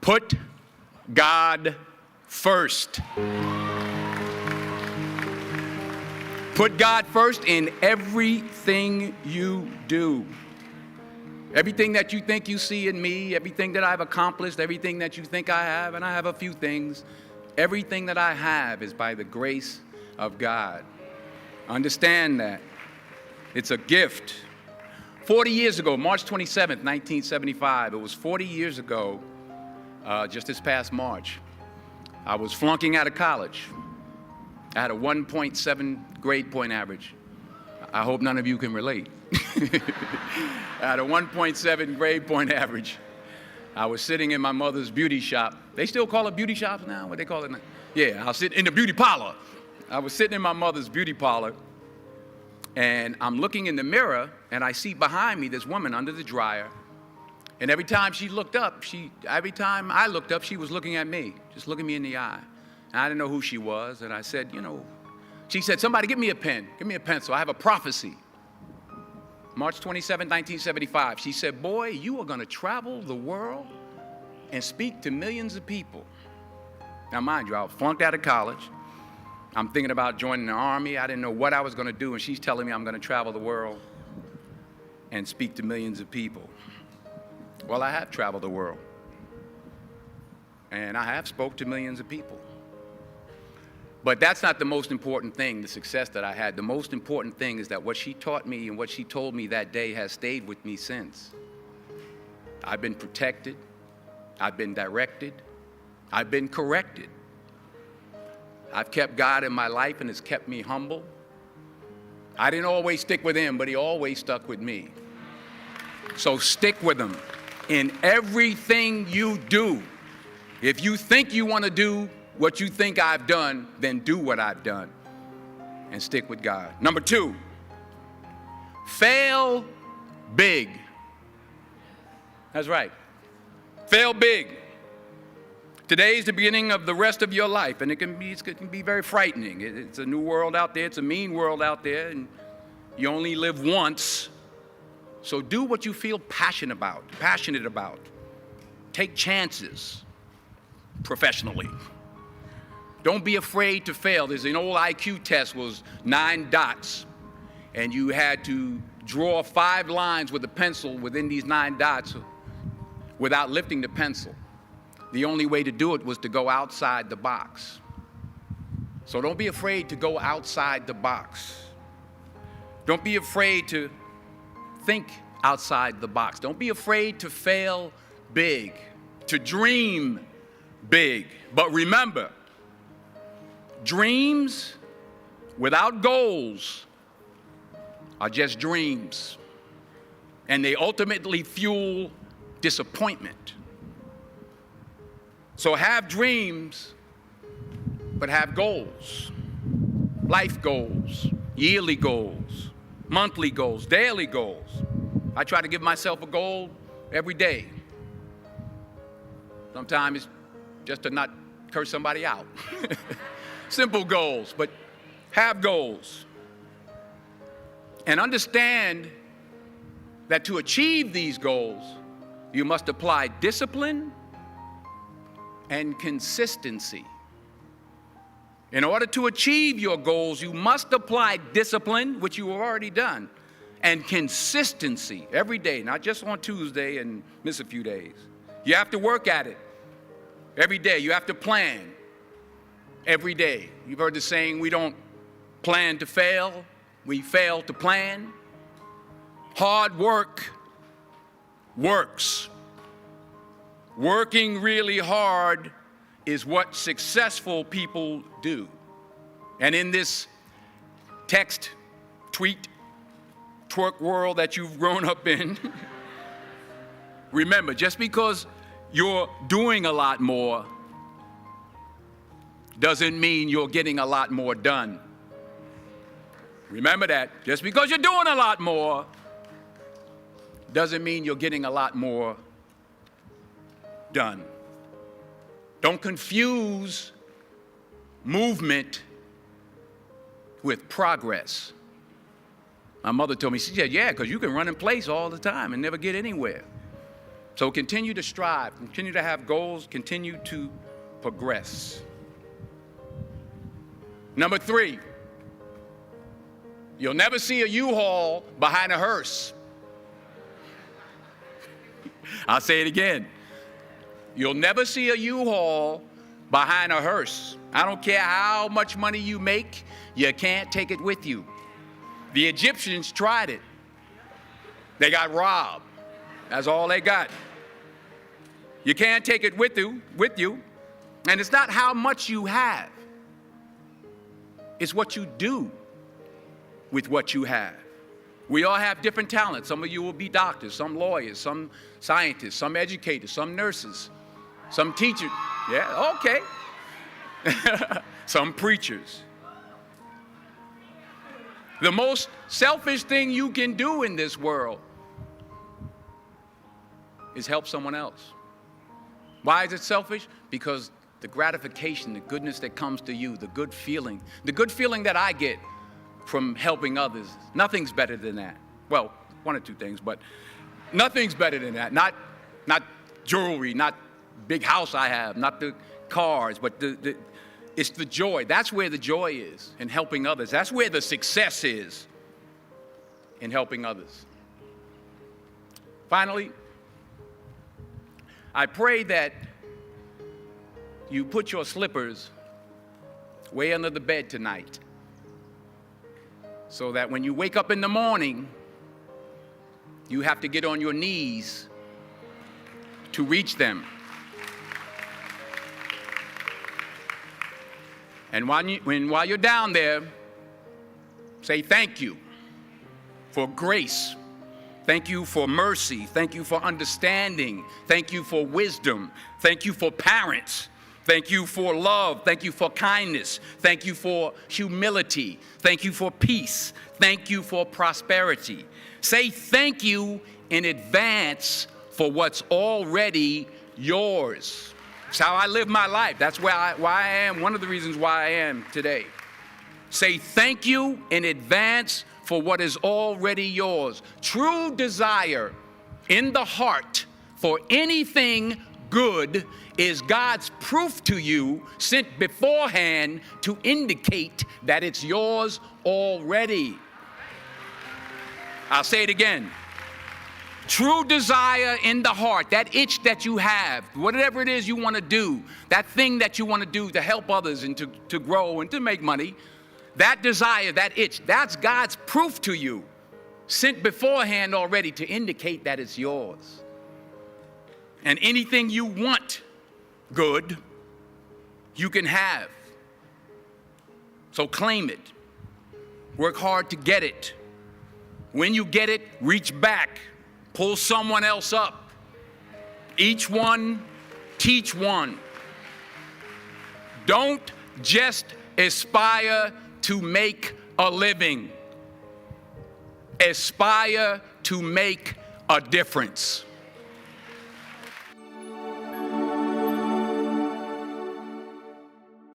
Put God first. Put God first in everything you do. Everything that you think you see in me, everything that I've accomplished, everything that you think I have, and I have a few things, everything that I have is by the grace of God. Understand that. It's a gift. 40 years ago, March 27th, 1975, it was 40 years ago, just this past March, I was flunking out of college. I had a 1.7 grade point average. I hope none of you can relate. I had a 1.7 grade point average. I was sitting in my mother's beauty shop. They still call it beauty shops now? What they call it now? Yeah, I was sitting in the beauty parlor. I was sitting in my mother's beauty parlor, and I'm looking in the mirror, and I see behind me this woman under the dryer. And every time she looked up, every time I looked up, she was looking at me, just looking me in the eye. And I didn't know who she was, and I said, she said, somebody give me a pen, give me a pencil, I have a prophecy. March 27, 1975, she said, boy, you are gonna travel the world and speak to millions of people. Now mind you, I flunked out of college. I'm thinking about joining the army. I didn't know what I was gonna do, and she's telling me I'm gonna travel the world and speak to millions of people. Well, I have traveled the world, and I have spoke to millions of people. But that's not the most important thing, the success that I had. The most important thing is that what she taught me and what she told me that day has stayed with me since. I've been protected, I've been directed, I've been corrected. I've kept God in my life, and it's kept me humble. I didn't always stick with him, but he always stuck with me. So stick with him in everything you do. If you think you want to do what you think I've done, then do what I've done and stick with God. Number 2, fail big. That's right. Fail big. Today is the beginning of the rest of your life, and it can be very frightening. It's a new world out there. It's a mean world out there, and you only live once. So do what you feel passionate about. Take chances professionally. Don't be afraid to fail. There's an old IQ test, was 9 dots, and you had to draw 5 lines with a pencil within these 9 dots without lifting the pencil. The only way to do it was to go outside the box. So don't be afraid to go outside the box. Don't be afraid to think outside the box. Don't be afraid to fail big, to dream big. But remember, dreams without goals are just dreams, and they ultimately fuel disappointment. So have dreams, but have goals. Life goals, yearly goals, monthly goals, daily goals. I try to give myself a goal every day. Sometimes it's just to not curse somebody out. Simple goals, but have goals. And understand that to achieve these goals, you must apply discipline and consistency. In order to achieve your goals, you must apply discipline, which you have already done, and consistency every day, not just on Tuesday and miss a few days. You have to work at it every day. You have to plan every day. You've heard the saying, we don't plan to fail, we fail to plan. Hard work works. Working really hard is what successful people do. And in this text, tweet, twerk world that you've grown up in, remember, just because you're doing a lot more doesn't mean you're getting a lot more done. Remember that. Just because you're doing a lot more doesn't mean you're getting a lot more done. Don't confuse movement with progress. My mother told me, she said, yeah, because you can run in place all the time and never get anywhere. So continue to strive, continue to have goals, continue to progress. Number 3, you'll never see a U-Haul behind a hearse. I'll say it again. You'll never see a U-Haul behind a hearse. I don't care how much money you make, you can't take it with you. The Egyptians tried it. They got robbed. That's all they got. You can't take it with you. And it's not how much you have. It's what you do with what you have. We all have different talents. Some of you will be doctors, some lawyers, some scientists, some educators, some nurses, some teachers. Yeah, okay. Some preachers. The most selfish thing you can do in this world is help someone else. Why is it selfish? Because the gratification, the goodness that comes to you, the good feeling that I get from helping others, nothing's better than that. Well, one or two things, but nothing's better than that. Not jewelry, not big house I have, not the cars, but it's the joy. That's where the joy is, in helping others. That's where the success is, in helping others. Finally, I pray that you put your slippers way under the bed tonight, so that when you wake up in the morning, you have to get on your knees to reach them. And while you're down there, say thank you for grace. Thank you for mercy. Thank you for understanding. Thank you for wisdom. Thank you for parents. Thank you for love. Thank you for kindness. Thank you for humility. Thank you for peace. Thank you for prosperity. Say thank you in advance for what's already yours. It's how I live my life. That's why I am, one of the reasons why I am today. Say thank you in advance for what is already yours. True desire in the heart for anything good is God's proof to you, sent beforehand to indicate that it's yours already. I'll say it again. True desire in the heart, that itch that you have, whatever it is you want to do, that thing that you want to do to help others and to grow and to make money, that desire, that itch, that's God's proof to you, sent beforehand already to indicate that it's yours. And anything you want good, you can have. So claim it. Work hard to get it. When you get it, reach back. Pull someone else up. Each one, teach one. Don't just aspire to make a living. Aspire to make a difference.